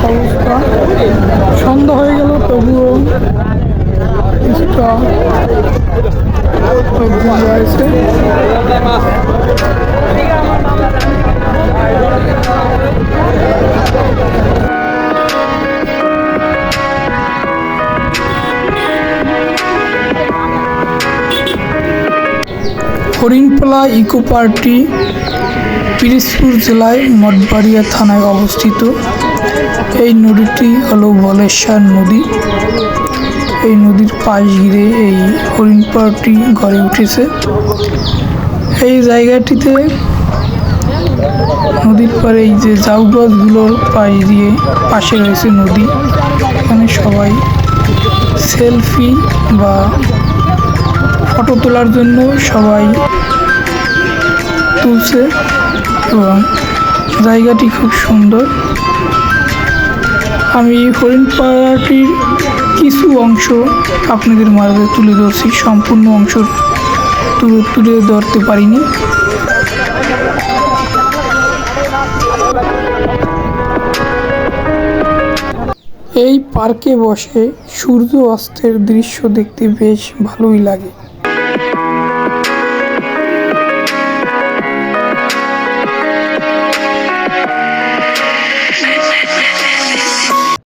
অবস্থা। সন্ধ্যা হয়ে গেল তবুও কিছুটা লোকজন রয়েছে। হরিণপালা ইকো পার্কটি পিরোজপুর জেলায় মঠবাড়িয়া থানায় অবস্থিত। এই নদীটি হলো বলেশ্বর নদী। এই নদীর পাশ ঘিরে এই হরিণ পার্কটি গড়ে উঠেছে। এই জায়গাটিতে নদীর পাড়ে এই যে ঝাউ গাছগুলোর পাশে রয়েছে নদী। এখানে সবাই সেলফি বা ফটো তোলার জন্য সবাই তুলছে এবং জায়গাটি খুব সুন্দর। আমি হরিণ পাড়াটির কিছু অংশ আপনাদের মাঝে তুলে ধরছি, সম্পূর্ণ অংশ তুলে ধরতে পারিনি। এই পার্কে বসে সূর্য অস্তের দৃশ্য দেখতে বেশ ভালোই লাগে।